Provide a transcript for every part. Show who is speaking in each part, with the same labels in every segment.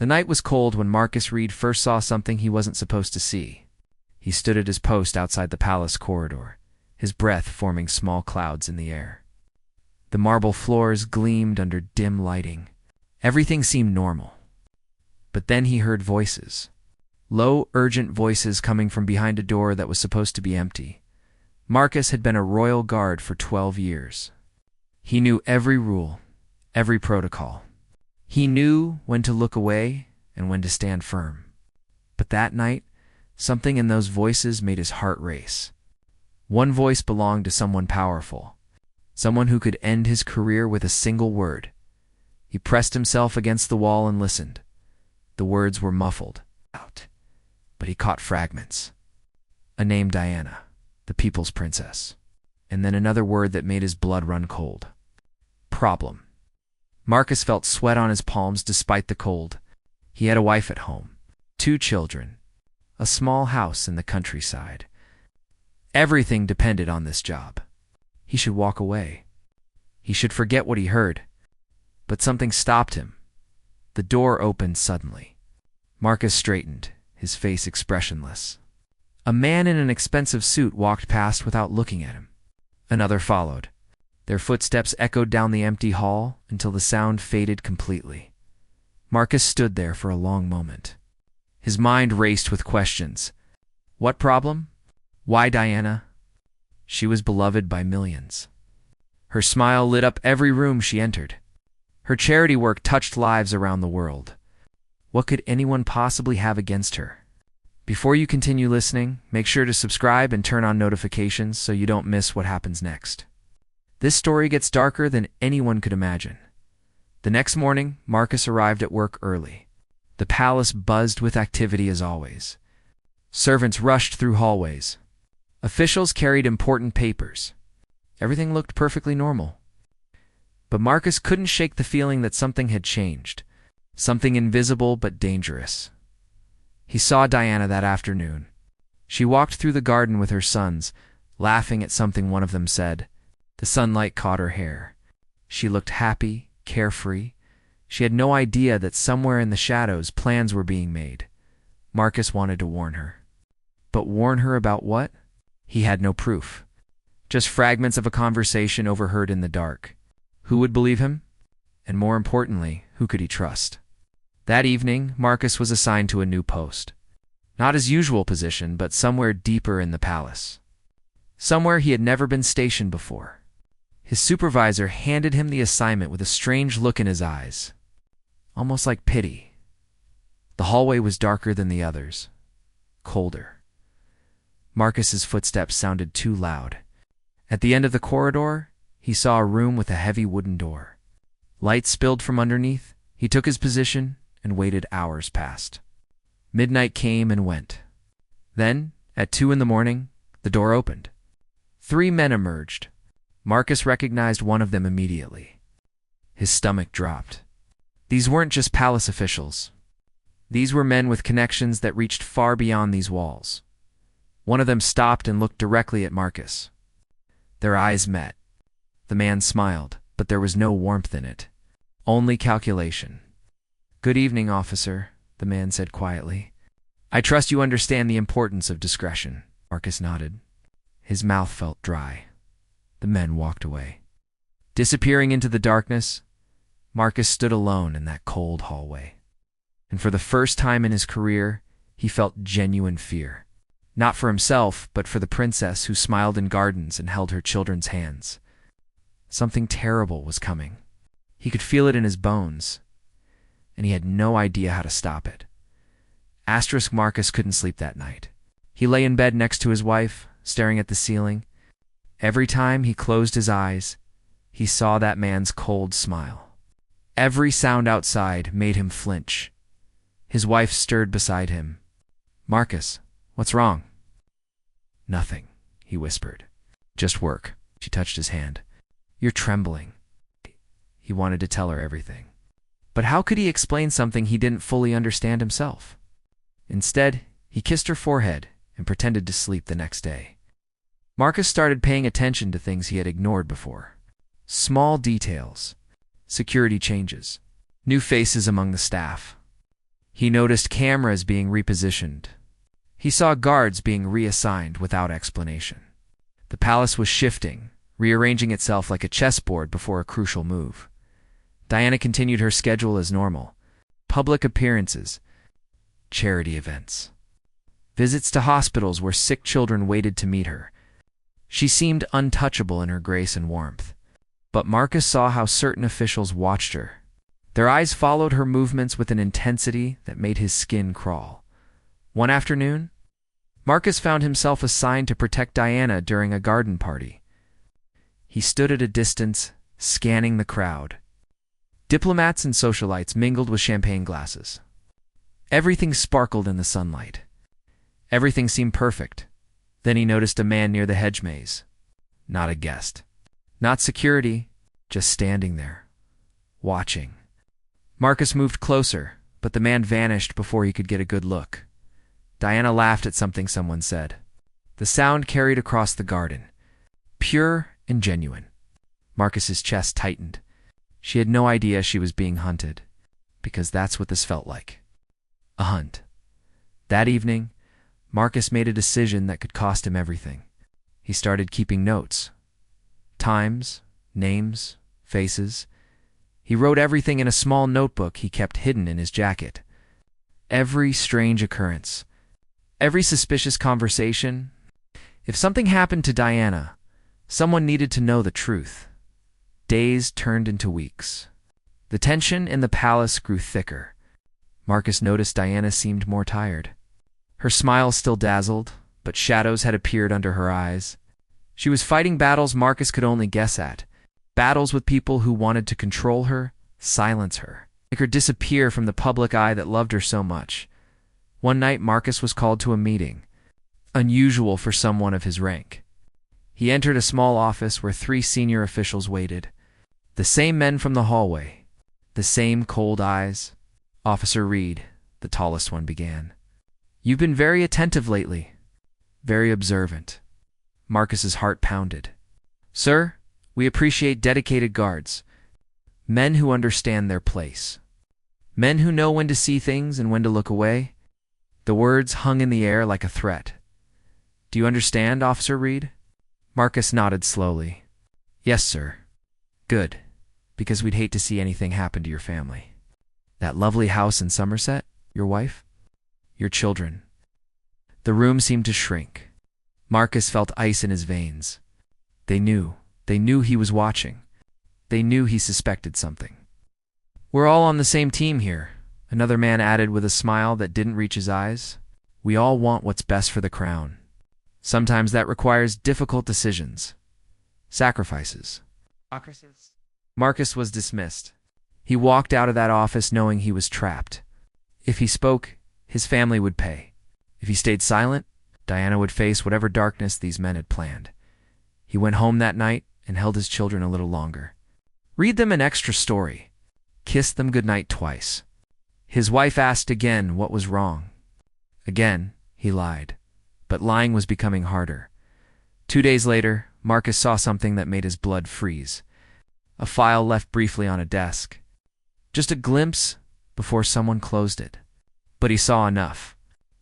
Speaker 1: The night was cold when Marcus Reed first saw something he wasn't supposed to see. He stood at his post outside the palace corridor, his breath forming small clouds in the air. The marble floors gleamed under dim lighting. Everything seemed normal. But then he heard voices. Low, urgent voices coming from behind a door that was supposed to be empty. Marcus had been a royal guard for 12 years. He knew every rule, every protocol. He knew when to look away and when to stand firm. But that night, something in those voices made his heart race. One voice belonged to someone powerful, someone who could end his career with a single word. He pressed himself against the wall and listened. The words were muffled out, but he caught fragments. A name: Diana, the people's princess. And then another word that made his blood run cold: problem. Marcus felt sweat on his palms despite the cold. He had a wife at home, 2 children, a small house in the countryside. Everything depended on this job. He should walk away. He should forget what he heard. But something stopped him. The door opened suddenly. Marcus straightened, his face expressionless. A man in an expensive suit walked past without looking at him. Another followed. Their footsteps echoed down the empty hall until the sound faded completely. Marcus stood there for a long moment. His mind raced with questions. What problem? Why Diana? She was beloved by millions. Her smile lit up every room she entered. Her charity work touched lives around the world. What could anyone possibly have against her? Before you continue listening, make sure to subscribe and turn on notifications so you don't miss what happens next. This story gets darker than anyone could imagine. The next morning, Marcus arrived at work early. The palace buzzed with activity as always. Servants rushed through hallways. Officials carried important papers. Everything looked perfectly normal. But Marcus couldn't shake the feeling that something had changed. Something invisible but dangerous. He saw Diana that afternoon. She walked through the garden with her sons, laughing at something one of them said. The sunlight caught her hair. She looked happy, carefree. She had no idea that somewhere in the shadows plans were being made. Marcus wanted to warn her. But warn her about what? He had no proof. Just fragments of a conversation overheard in the dark. Who would believe him? And more importantly, who could he trust? That evening, Marcus was assigned to a new post. Not his usual position, but somewhere deeper in the palace. Somewhere he had never been stationed before. His supervisor handed him the assignment with a strange look in his eyes, almost like pity. The hallway was darker than the others, colder. Marcus's footsteps sounded too loud. At the end of the corridor, he saw a room with a heavy wooden door. Light spilled from underneath. He took his position and waited. Hours passed. Midnight came and went. Then, at 2 in the morning, the door opened. 3 men emerged. Marcus recognized one of them immediately. His stomach dropped. These weren't just palace officials. These were men with connections that reached far beyond these walls. One of them stopped and looked directly at Marcus. Their eyes met. The man smiled, but there was no warmth in it. Only calculation. "Good evening, officer," the man said quietly. "I trust you understand the importance of discretion." Marcus nodded. His mouth felt dry. The men walked away. Disappearing into the darkness, Marcus stood alone in that cold hallway. And for the first time in his career, he felt genuine fear. Not for himself, but for the princess who smiled in gardens and held her children's hands. Something terrible was coming. He could feel it in his bones, and he had no idea how to stop it. Marcus couldn't sleep that night. He lay in bed next to his wife, staring at the ceiling. Every time he closed his eyes, he saw that man's cold smile. Every sound outside made him flinch. His wife stirred beside him. "Marcus, what's wrong?" "Nothing," he whispered. "Just work." She touched his hand. "You're trembling." He wanted to tell her everything. But how could he explain something he didn't fully understand himself? Instead, he kissed her forehead and pretended to sleep the next day. Marcus started paying attention to things he had ignored before. Small details, security changes, new faces among the staff. He noticed cameras being repositioned. He saw guards being reassigned without explanation. The palace was shifting, rearranging itself like a chessboard before a crucial move. Diana continued her schedule as normal. Public appearances, charity events, visits to hospitals where sick children waited to meet her. She seemed untouchable in her grace and warmth. But Marcus saw how certain officials watched her. Their eyes followed her movements with an intensity that made his skin crawl. One afternoon, Marcus found himself assigned to protect Diana during a garden party. He stood at a distance, scanning the crowd. Diplomats and socialites mingled with champagne glasses. Everything sparkled in the sunlight. Everything seemed perfect. Then he noticed a man near the hedge maze. Not a guest. Not security, just standing there, watching. Marcus moved closer, but the man vanished before he could get a good look. Diana laughed at something someone said. The sound carried across the garden, pure and genuine. Marcus's chest tightened. She had no idea she was being hunted, because that's what this felt like. A hunt. That evening, Marcus made a decision that could cost him everything. He started keeping notes. Times, names, faces. He wrote everything in a small notebook he kept hidden in his jacket. Every strange occurrence. Every suspicious conversation. If something happened to Diana, someone needed to know the truth. Days turned into weeks. The tension in the palace grew thicker. Marcus noticed Diana seemed more tired. Her smile still dazzled, but shadows had appeared under her eyes. She was fighting battles Marcus could only guess at. Battles with people who wanted to control her, silence her, make her disappear from the public eye that loved her so much. One night Marcus was called to a meeting, unusual for someone of his rank. He entered a small office where 3 senior officials waited. The same men from the hallway, the same cold eyes. Officer Reed, the tallest one, began. "You've been very attentive lately, very observant." Marcus's heart pounded. "Sir, we appreciate dedicated guards, men who understand their place, men who know when to see things and when to look away." The words hung in the air like a threat. "Do you understand, Officer Reed?" Marcus nodded slowly. "Yes, sir." "Good, because we'd hate to see anything happen to your family. That lovely house in Somerset, your wife, your children." The room seemed to shrink. Marcus felt ice in his veins. They knew he was watching. They knew he suspected something. "We're all on the same team here," another man added with a smile that didn't reach his eyes. "We all want what's best for the crown. Sometimes that requires difficult decisions, sacrifices." Marcus was dismissed. He walked out of that office knowing he was trapped. If he spoke, his family would pay. If he stayed silent, Diana would face whatever darkness these men had planned. He went home that night and held his children a little longer. Read them an extra story. Kissed them goodnight twice. His wife asked again what was wrong. Again, he lied. But lying was becoming harder. 2 days later, Marcus saw something that made his blood freeze. A file left briefly on a desk. Just a glimpse before someone closed it. But he saw enough.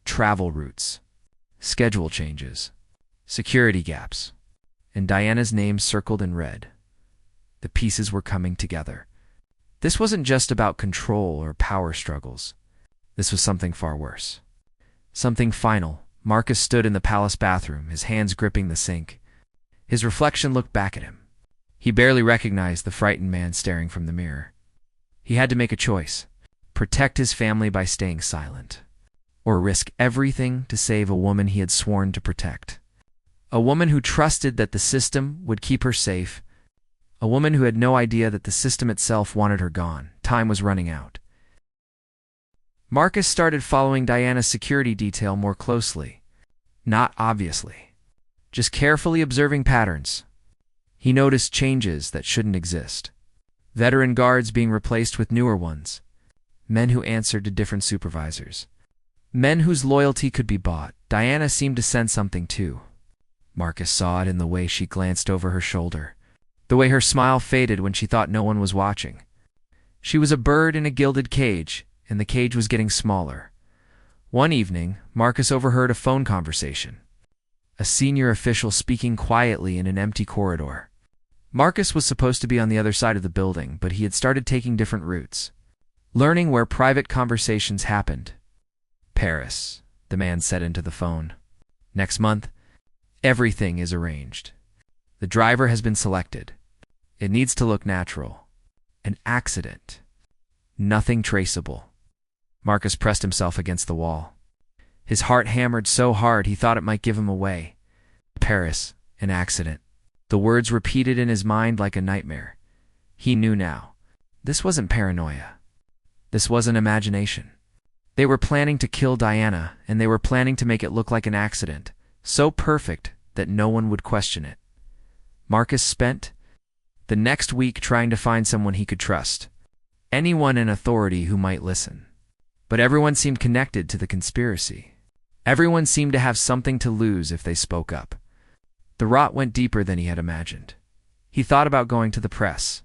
Speaker 1: Travel routes, schedule changes, security gaps, and Diana's name circled in red. The pieces were coming together. This wasn't just about control or power struggles. This was something far worse. Something final. Marcus stood in the palace bathroom, his hands gripping the sink. His reflection looked back at him. He barely recognized the frightened man staring from the mirror. He had to make a choice. Protect his family by staying silent, or risk everything to save a woman he had sworn to protect. A woman who trusted that the system would keep her safe. A woman who had no idea that the system itself wanted her gone. Time was running out. Marcus started following Diana's security detail more closely. Not obviously, just carefully observing patterns. He noticed changes that shouldn't exist. Veteran guards being replaced with newer ones. Men who answered to different supervisors. Men whose loyalty could be bought. Diana seemed to sense something too. Marcus saw it in the way she glanced over her shoulder. The way her smile faded when she thought no one was watching. She was a bird in a gilded cage, and the cage was getting smaller. One evening, Marcus overheard a phone conversation. A senior official speaking quietly in an empty corridor. Marcus was supposed to be on the other side of the building, but he had started taking different routes, learning where private conversations happened. Paris, the man said into the phone. Next month, everything is arranged. The driver has been selected. It needs to look natural. An accident. Nothing traceable. Marcus pressed himself against the wall. His heart hammered so hard he thought it might give him away. Paris, an accident. The words repeated in his mind like a nightmare. He knew now. This wasn't paranoia. This wasn't imagination. They were planning to kill Diana, and they were planning to make it look like an accident, so perfect that no one would question it. Marcus spent the next week trying to find someone he could trust, anyone in authority who might listen. But everyone seemed connected to the conspiracy. Everyone seemed to have something to lose if they spoke up. The rot went deeper than he had imagined. He thought about going to the press,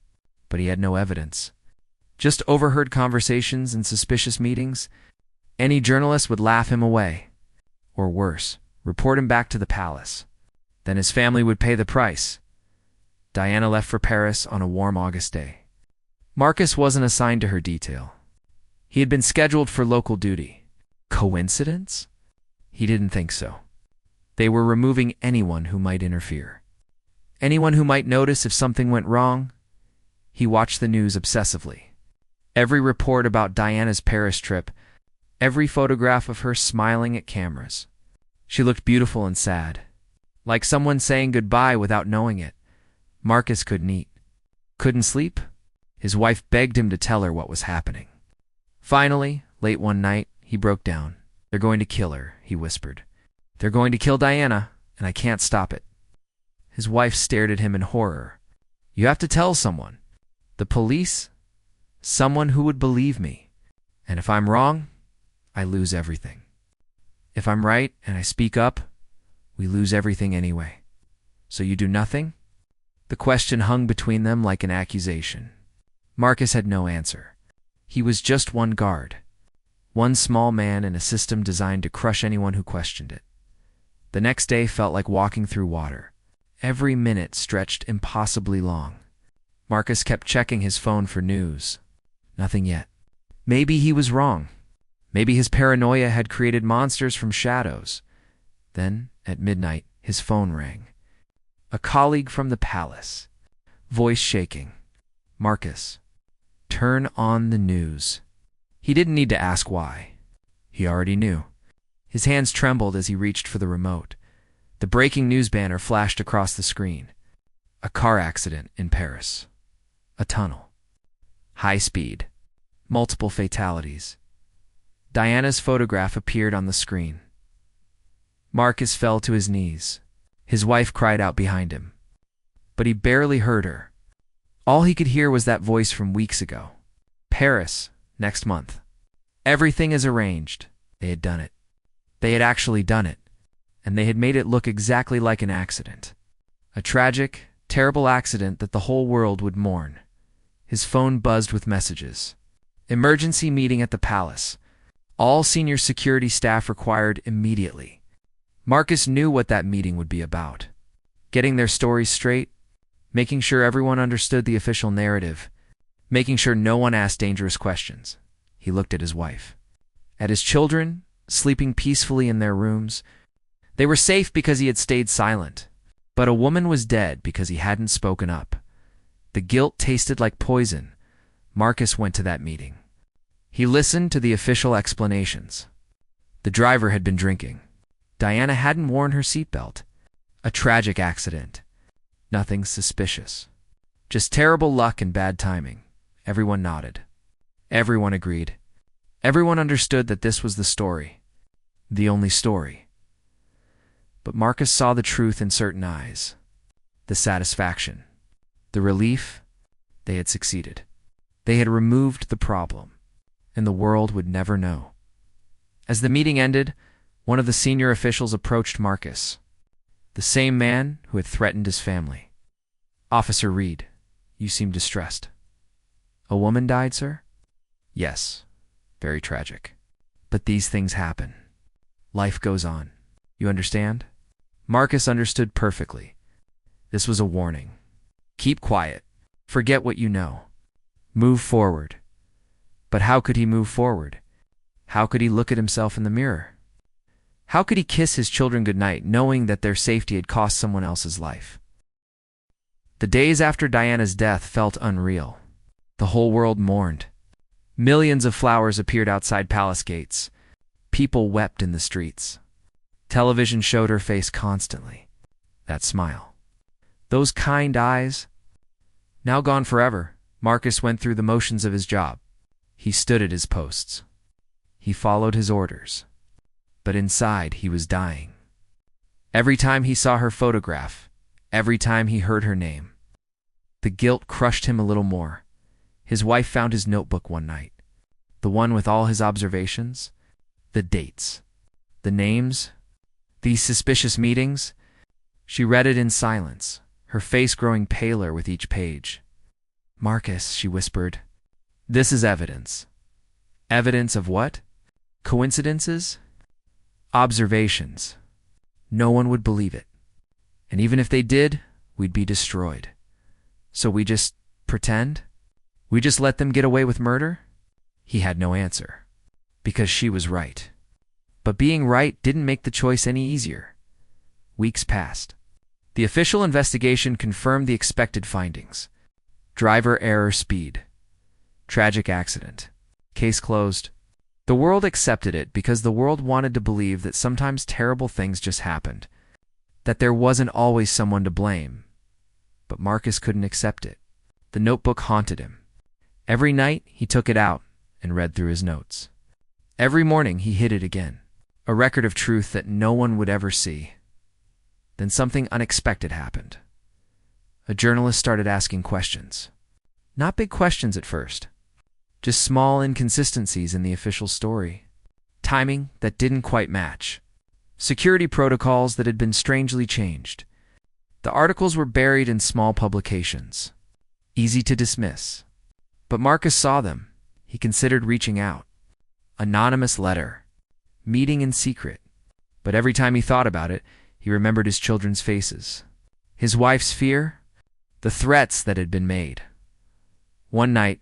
Speaker 1: but he had no evidence. Just overheard conversations and suspicious meetings. Any journalist would laugh him away. Or worse, report him back to the palace. Then his family would pay the price. Diana left for Paris on a warm August day. Marcus wasn't assigned to her detail. He had been scheduled for local duty. Coincidence? He didn't think so. They were removing anyone who might interfere. Anyone who might notice if something went wrong. He watched the news obsessively. Every report about Diana's Paris trip, every photograph of her smiling at cameras. She looked beautiful and sad, like someone saying goodbye without knowing it. Marcus couldn't eat, couldn't sleep. His wife begged him to tell her what was happening. Finally, late one night, he broke down. They're going to kill her, he whispered. They're going to kill Diana, and I can't stop it. His wife stared at him in horror. You have to tell someone. The police? Someone who would believe me. And if I'm wrong, I lose everything. If I'm right and I speak up, we lose everything anyway. So you do nothing? The question hung between them like an accusation. Marcus had no answer. He was just one guard. One small man in a system designed to crush anyone who questioned it. The next day felt like walking through water. Every minute stretched impossibly long. Marcus kept checking his phone for news. Nothing yet. Maybe he was wrong. Maybe his paranoia had created monsters from shadows. Then, at midnight, his phone rang. A colleague from the palace. Voice shaking. Marcus, turn on the news. He didn't need to ask why. He already knew. His hands trembled as he reached for the remote. The breaking news banner flashed across the screen. A car accident in Paris. A tunnel. High speed. Multiple fatalities. Diana's photograph appeared on the screen. Marcus fell to his knees. His wife cried out behind him. But he barely heard her. All he could hear was that voice from weeks ago. Paris, next month. Everything is arranged. They had done it. They had actually done it. And they had made it look exactly like an accident. A tragic, terrible accident that the whole world would mourn. His phone buzzed with messages. Emergency meeting at the palace. All senior security staff required immediately. Marcus knew what that meeting would be about. Getting their stories straight, making sure everyone understood the official narrative, making sure no one asked dangerous questions. He looked at his wife. At his children, sleeping peacefully in their rooms. They were safe because he had stayed silent. But a woman was dead because he hadn't spoken up. The guilt tasted like poison. Marcus went to that meeting. He listened to the official explanations. The driver had been drinking. Diana hadn't worn her seatbelt. A tragic accident. Nothing suspicious. Just terrible luck and bad timing. Everyone nodded. Everyone agreed. Everyone understood that this was the story. The only story. But Marcus saw the truth in certain eyes. The satisfaction. The relief. They had succeeded. They had removed the problem. And the world would never know. As the meeting ended, one of the senior officials approached Marcus. The same man who had threatened his family. Officer Reed, you seem distressed. A woman died, sir? Yes. Very tragic. But these things happen. Life goes on. You understand? Marcus understood perfectly. This was a warning. Keep quiet. Forget what you know. Move forward. But how could he move forward? How could he look at himself in the mirror? How could he kiss his children goodnight, knowing that their safety had cost someone else's life? The days after Diana's death felt unreal. The whole world mourned. Millions of flowers appeared outside palace gates. People wept in the streets. Television showed her face constantly. That smile. Those kind eyes. Now gone forever, Marcus went through the motions of his job. He stood at his posts. He followed his orders. But inside, he was dying. Every time he saw her photograph, every time he heard her name, the guilt crushed him a little more. His wife found his notebook one night. The one with all his observations, the dates, the names, these suspicious meetings. She read it in silence, her face growing paler with each page. "Marcus," she whispered, "this is evidence." Evidence of what? Coincidences? Observations. No one would believe it. And even if they did, we'd be destroyed. So we just pretend? We just let them get away with murder? He had no answer. Because she was right. But being right didn't make the choice any easier. Weeks passed. The official investigation confirmed the expected findings. Driver error speed. Tragic accident. Case closed. The world accepted it because the world wanted to believe that sometimes terrible things just happened, that there wasn't always someone to blame. But Marcus couldn't accept it. The notebook haunted him. Every night he took it out and read through his notes. Every morning he hid it again, a record of truth that no one would ever see. Then something unexpected happened. A journalist started asking questions. Not big questions at first. Just small inconsistencies in the official story. Timing that didn't quite match. Security protocols that had been strangely changed. The articles were buried in small publications. Easy to dismiss. But Marcus saw them. He considered reaching out. Anonymous letter. Meeting in secret. But every time he thought about it, he remembered his children's faces. His wife's fear. The threats that had been made. One night,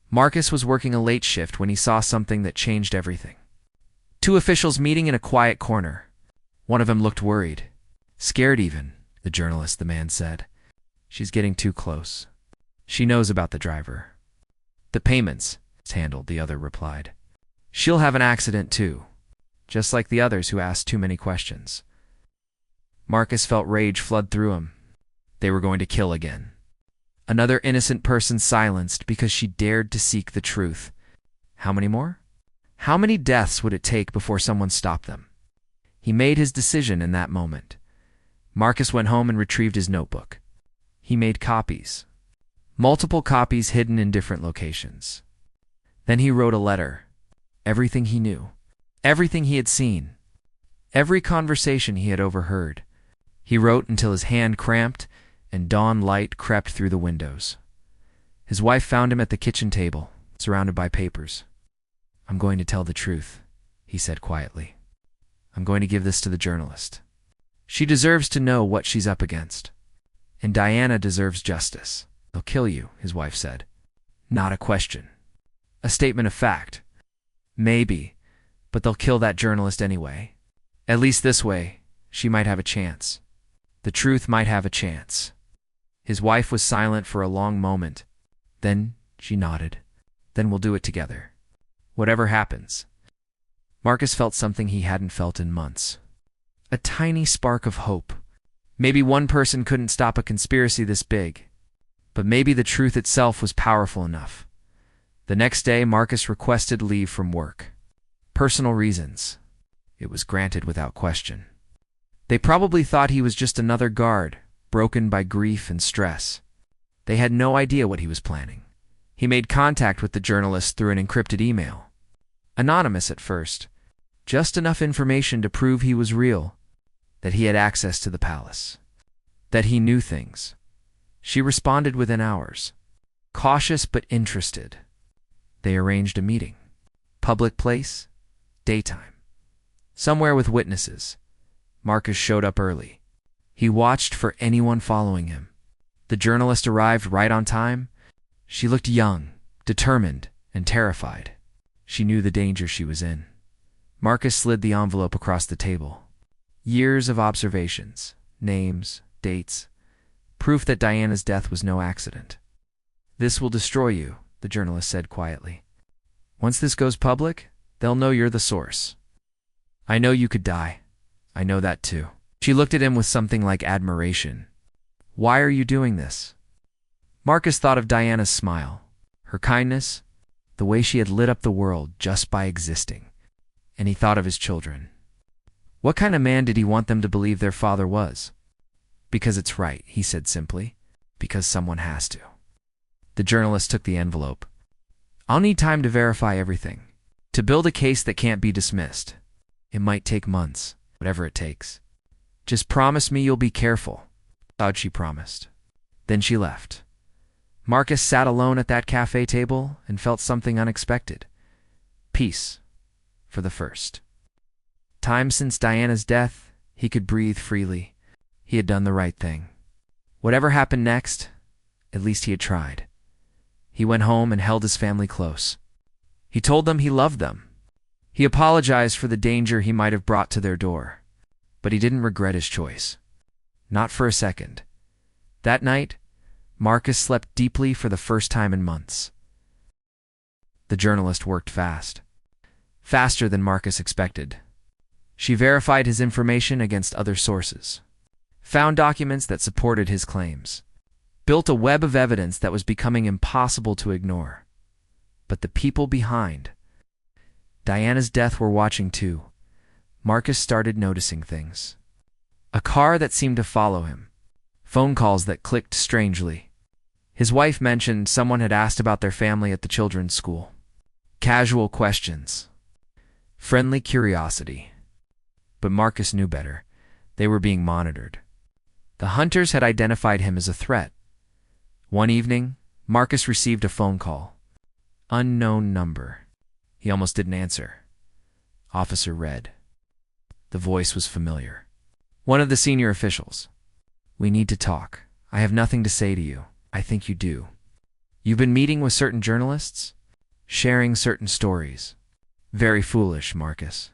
Speaker 1: Marcus was working a late shift when he saw something that changed everything. Two officials meeting in a quiet corner. One of them looked worried. Scared even, the man said. She's getting too close. She knows about the driver. The payments, it's handled, the other replied. She'll have an accident too, just like the others who asked too many questions. Marcus felt rage flood through him. They were going to kill again. Another innocent person silenced because she dared to seek the truth. How many more? How many deaths would it take before someone stopped them? He made his decision in that moment. Marcus went home and retrieved his notebook. He made copies. Multiple copies hidden in different locations. Then he wrote a letter. Everything he knew. Everything he had seen. Every conversation he had overheard. He wrote until his hand cramped and dawn light crept through the windows. His wife found him at the kitchen table, surrounded by papers. "I'm going to tell the truth," he said quietly. "I'm going to give this to the journalist. She deserves to know what she's up against. And Diana deserves justice." "They'll kill you," his wife said. "Not a question. A statement of fact. Maybe, but they'll kill that journalist anyway. At least this way, she might have a chance. The truth might have a chance." His wife was silent for a long moment. Then she nodded. "Then we'll do it together. Whatever happens." Marcus felt something he hadn't felt in months. A tiny spark of hope. Maybe one person couldn't stop a conspiracy this big. But maybe the truth itself was powerful enough. The next day, Marcus requested leave from work. Personal reasons. It was granted without question. They probably thought he was just another guard, broken by grief and stress. They had no idea what he was planning. He made contact with the journalist through an encrypted email. Anonymous at first. Just enough information to prove he was real, that he had access to the palace, that he knew things. She responded within hours. Cautious but interested. They arranged a meeting. Public place, daytime. Somewhere with witnesses. Marcus showed up early. He watched for anyone following him. The journalist arrived right on time. She looked young, determined, and terrified. She knew the danger she was in. Marcus slid the envelope across the table. Years of observations, names, dates, proof that Diana's death was no accident. "This will destroy you," the journalist said quietly. "Once this goes public, they'll know you're the source." "I know you could die. I know that too." She looked at him with something like admiration. "Why are you doing this?" Marcus thought of Diana's smile, her kindness, the way she had lit up the world just by existing. And he thought of his children. What kind of man did he want them to believe their father was? "Because it's right," he said simply. "Because someone has to." The journalist took the envelope. "I'll need time to verify everything. To build a case that can't be dismissed. It might take months, whatever it takes. Just promise me you'll be careful." She promised. Then she left. Marcus sat alone at that cafe table and felt something unexpected. Peace, for the first time since Diana's death. He could breathe freely. He had done the right thing. Whatever happened next, at least he had tried. He went home and held his family close. He told them he loved them. He apologized for the danger he might have brought to their door. But he didn't regret his choice. Not for a second. That night, Marcus slept deeply for the first time in months. The journalist worked fast. Faster than Marcus expected. She verified his information against other sources. Found documents that supported his claims. Built a web of evidence that was becoming impossible to ignore. But the people behind Diana's death were watching too. Marcus started noticing things. A car that seemed to follow him. Phone calls that clicked strangely. His wife mentioned someone had asked about their family at the children's school. Casual questions. Friendly curiosity. But Marcus knew better. They were being monitored. The hunters had identified him as a threat. One evening, Marcus received a phone call. Unknown number. He almost didn't answer. Officer read. The voice was familiar. One of the senior officials. "We need to talk. I have nothing to say to you. I think you do. You've been meeting with certain journalists? Sharing certain stories. Very foolish, Marcus.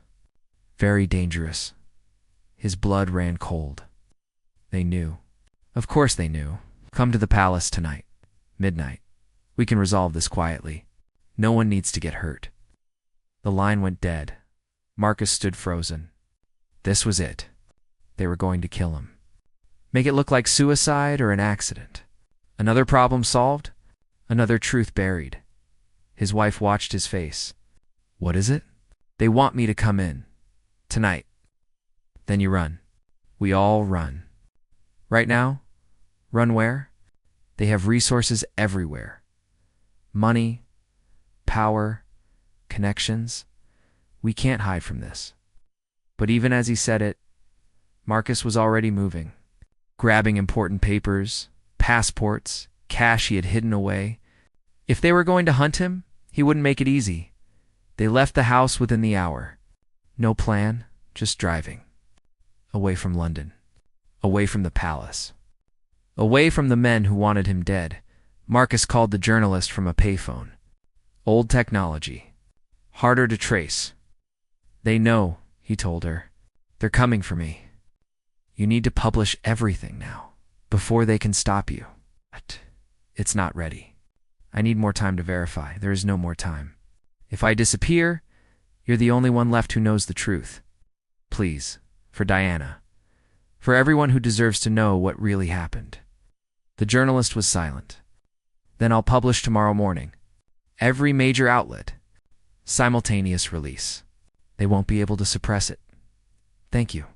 Speaker 1: Very dangerous." His blood ran cold. They knew. Of course they knew. "Come to the palace tonight. Midnight. We can resolve this quietly. No one needs to get hurt." The line went dead. Marcus stood frozen. This was it. They were going to kill him. Make it look like suicide or an accident. Another problem solved. Another truth buried. His wife watched his face. "What is it?" "They want me to come in. Tonight." "Then you run. We all run." "Right now? Run where?" "They have resources everywhere. Money, power, connections. We can't hide from this." But even as he said it, Marcus was already moving, grabbing important papers, passports, cash he had hidden away. If they were going to hunt him, he wouldn't make it easy. They left the house within the hour. No plan, just driving. Away from London. Away from the palace. Away from the men who wanted him dead. Marcus called the journalist from a payphone. Old technology. Harder to trace. "They know," he told her. "They're coming for me. You need to publish everything now, before they can stop you." "But it's not ready. I need more time to verify. There is no more time. If I disappear, you're the only one left who knows the truth. Please, for Diana. For everyone who deserves to know what really happened." The journalist was silent. "Then I'll publish tomorrow morning. Every major outlet. Simultaneous release. They won't be able to suppress it. Thank you."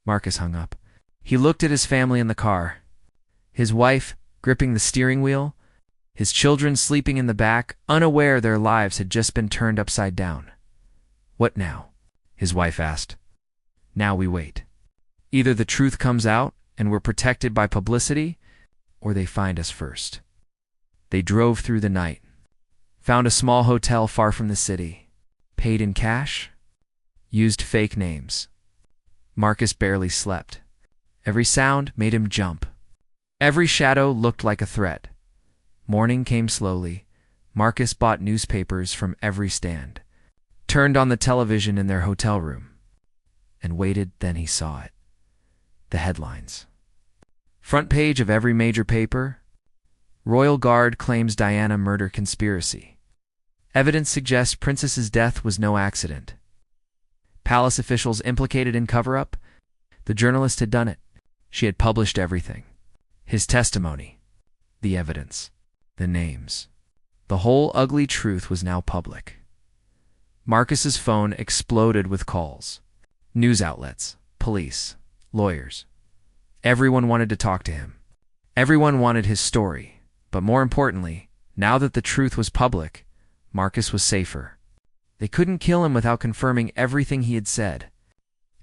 Speaker 1: Marcus hung up. He looked at his family in the car. His wife, gripping the steering wheel. His children sleeping in the back, unaware their lives had just been turned upside down. "What now?" his wife asked. "Now we wait. Either the truth comes out and we're protected by publicity, or they find us first." They drove through the night. Found a small hotel far from the city. Paid in cash? Used fake names. Marcus barely slept. Every sound made him jump. Every shadow looked like a threat. Morning came slowly. Marcus bought newspapers from every stand, turned on the television in their hotel room, and waited. Then he saw it. The headlines. Front page of every major paper. Royal Guard claims Diana murder conspiracy. Evidence suggests Princess's death was no accident. Palace officials implicated in cover-up. The journalist had done it. She had published everything. His testimony. The evidence. The names. The whole ugly truth was now public. Marcus's phone exploded with calls. News outlets, police, lawyers. Everyone wanted to talk to him. Everyone wanted his story. But more importantly, now that the truth was public, Marcus was safer. They couldn't kill him without confirming everything he had said.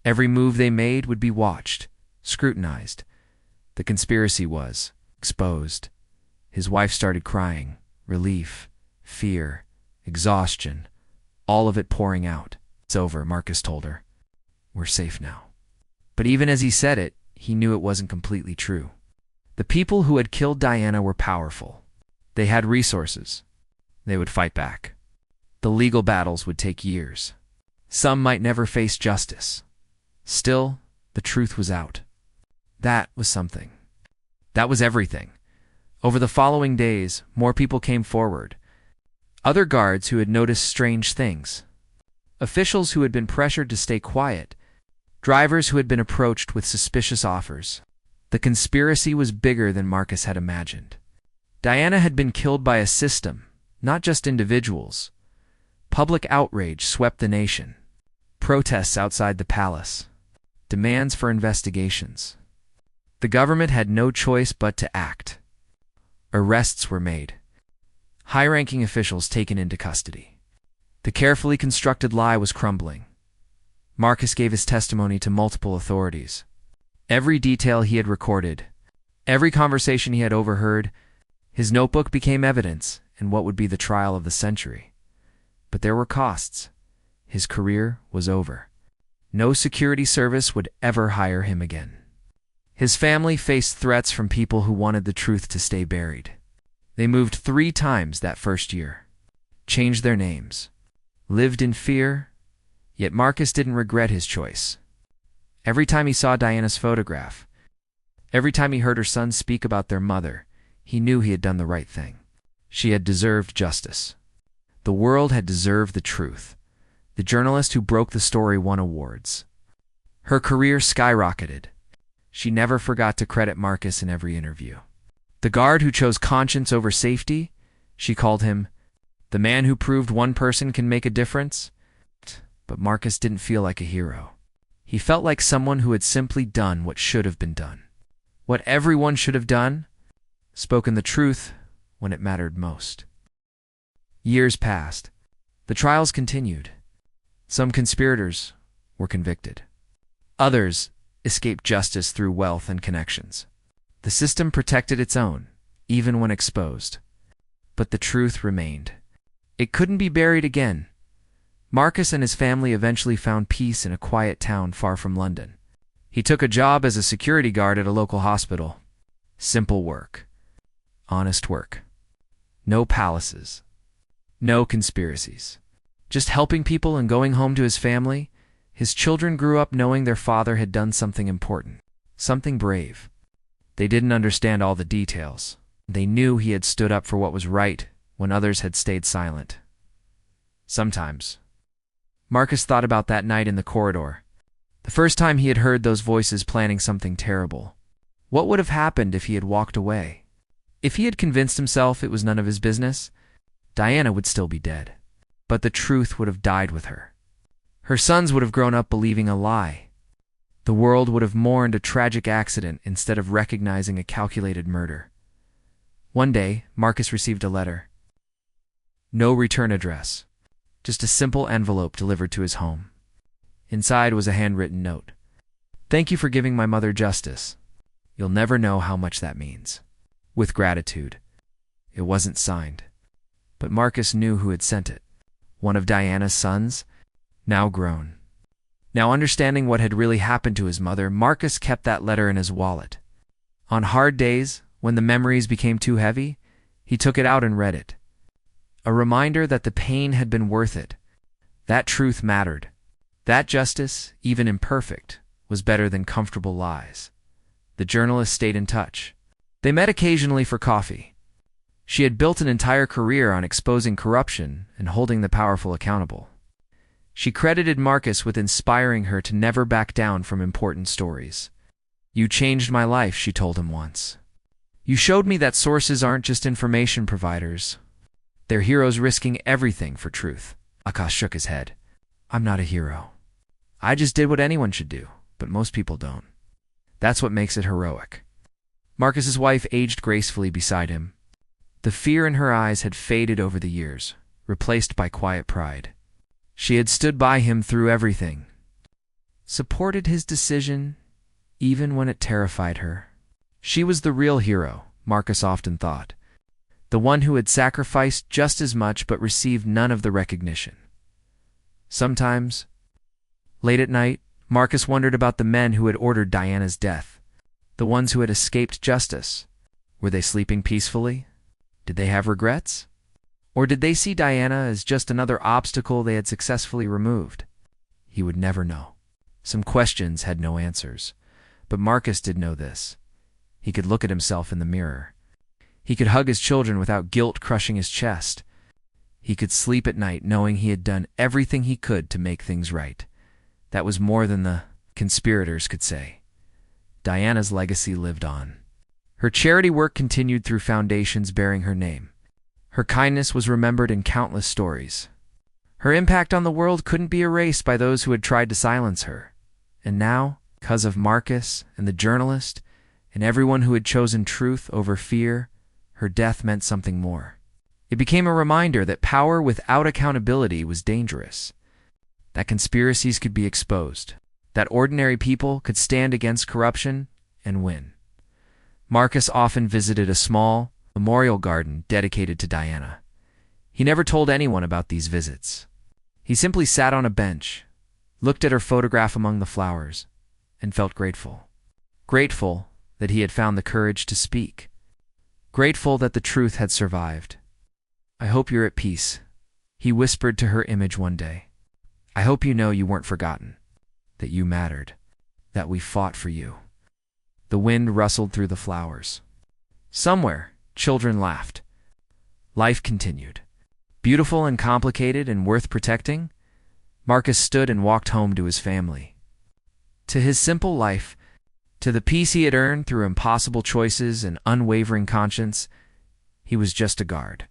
Speaker 1: Every move they made would be watched, scrutinized. The conspiracy was exposed. His wife started crying. Relief, fear, exhaustion, all of it pouring out. "It's over," Marcus told her. "We're safe now." But even as he said it, he knew it wasn't completely true. The people who had killed Diana were powerful. They had resources. They would fight back. The legal battles would take years. Some might never face justice. Still, the truth was out. That was something. That was everything. Over the following days, more people came forward. Other guards who had noticed strange things. Officials who had been pressured to stay quiet. Drivers who had been approached with suspicious offers. The conspiracy was bigger than Marcus had imagined. Diana had been killed by a system, not just individuals. Public outrage swept the nation. Protests outside the palace. Demands for investigations. The government had no choice but to act. Arrests were made. High-ranking officials taken into custody. The carefully constructed lie was crumbling. Marcus gave his testimony to multiple authorities. Every detail he had recorded, every conversation he had overheard, his notebook became evidence in what would be the trial of the century. But there were costs. His career was over. No security service would ever hire him again. His family faced threats from people who wanted the truth to stay buried. They moved 3 times that first year, changed their names, lived in fear, yet Marcus didn't regret his choice. Every time he saw Diana's photograph, every time he heard her son speak about their mother, he knew he had done the right thing. She had deserved justice. The world had deserved the truth. The journalist who broke the story won awards. Her career skyrocketed. She never forgot to credit Marcus in every interview. The guard who chose conscience over safety, she called him the man who proved one person can make a difference. But Marcus didn't feel like a hero. He felt like someone who had simply done what should have been done. What everyone should have done, spoken the truth when it mattered most. Years passed. The trials continued. Some conspirators were convicted. Others escaped justice through wealth and connections. The system protected its own, even when exposed. But the truth remained. It couldn't be buried again. Marcus and his family eventually found peace in a quiet town far from London. He took a job as a security guard at a local hospital. Simple work. Honest work. No palaces. No conspiracies. Just helping people and going home to his family. His children grew up knowing their father had done something important, something brave. They didn't understand all the details. They knew he had stood up for what was right when others had stayed silent. Sometimes. Marcus thought about that night in the corridor. The first time he had heard those voices planning something terrible. What would have happened if he had walked away? If he had convinced himself it was none of his business, Diana would still be dead. But the truth would have died with her. Her sons would have grown up believing a lie. The world would have mourned a tragic accident instead of recognizing a calculated murder. One day, Marcus received a letter. No return address. Just a simple envelope delivered to his home. Inside was a handwritten note. "Thank you for giving my mother justice. You'll never know how much that means. With gratitude." It wasn't signed. But Marcus knew who had sent it. one of Diana's sons, now grown. Now understanding what had really happened to his mother, Marcus kept that letter in his wallet. On hard days, when the memories became too heavy, he took it out and read it. A reminder that the pain had been worth it. That truth mattered. That justice, even imperfect, was better than comfortable lies. The journalist stayed in touch. They met occasionally for coffee. She had built an entire career on exposing corruption and holding the powerful accountable. She credited Marcus with inspiring her to never back down from important stories. "You changed my life," she told him once. "You showed me that sources aren't just information providers. They're heroes risking everything for truth." Akash shook his head. "I'm not a hero. I just did what anyone should do, but most people don't. That's what makes it heroic." Marcus's wife aged gracefully beside him. The fear in her eyes had faded over the years, replaced by quiet pride. She had stood by him through everything, supported his decision, even when it terrified her. She was the real hero, Marcus often thought, the one who had sacrificed just as much but received none of the recognition. Sometimes, late at night, Marcus wondered about the men who had ordered Diana's death, the ones who had escaped justice. Were they sleeping peacefully? Did they have regrets? Or did they see Diana as just another obstacle they had successfully removed? He would never know. Some questions had no answers, but Marcus did know this. He could look at himself in the mirror. He could hug his children without guilt crushing his chest. He could sleep at night knowing he had done everything he could to make things right. That was more than the conspirators could say. Diana's legacy lived on. Her charity work continued through foundations bearing her name. Her kindness was remembered in countless stories. Her impact on the world couldn't be erased by those who had tried to silence her. And now, because of Marcus and the journalist and everyone who had chosen truth over fear, her death meant something more. It became a reminder that power without accountability was dangerous, that conspiracies could be exposed, that ordinary people could stand against corruption and win. Marcus often visited a small memorial garden dedicated to Diana. He never told anyone about these visits. He simply sat on a bench, looked at her photograph among the flowers, and felt grateful. Grateful that he had found the courage to speak. Grateful that the truth had survived. "I hope you're at peace," he whispered to her image one day. "I hope you know you weren't forgotten, that you mattered, that we fought for you." The wind rustled through the flowers. Somewhere, children laughed. Life continued. Beautiful and complicated and worth protecting, Marcus stood and walked home to his family. To his simple life, to the peace he had earned through impossible choices and unwavering conscience, he was just a guard.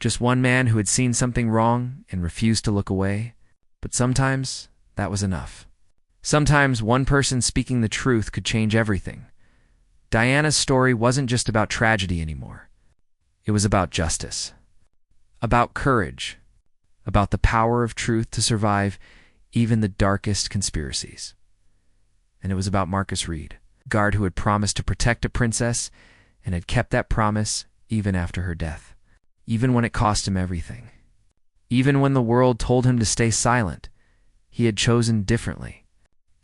Speaker 1: Just one man who had seen something wrong and refused to look away. But sometimes that was enough. Sometimes one person speaking the truth could change everything. Diana's story wasn't just about tragedy anymore. It was about justice, about courage, about the power of truth to survive even the darkest conspiracies. And it was about Marcus Reed, a guard who had promised to protect a princess and had kept that promise even after her death, even when it cost him everything. Even when the world told him to stay silent, he had chosen differently.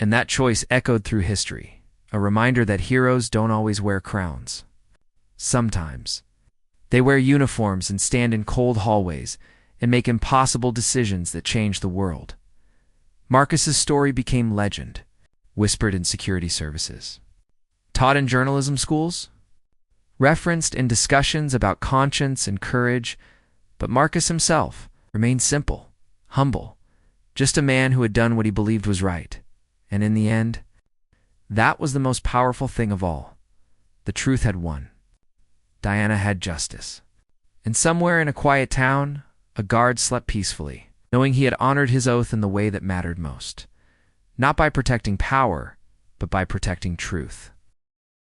Speaker 1: And that choice echoed through history, a reminder that heroes don't always wear crowns. Sometimes, they wear uniforms and stand in cold hallways and make impossible decisions that change the world. Marcus's story became legend, whispered in security services, taught in journalism schools, referenced in discussions about conscience and courage, but Marcus himself remained simple, humble, just a man who had done what he believed was right. And in the end, that was the most powerful thing of all. The truth had won. Diana had justice. And somewhere in a quiet town, a guard slept peacefully, knowing he had honored his oath in the way that mattered most. Not by protecting power, but by protecting truth.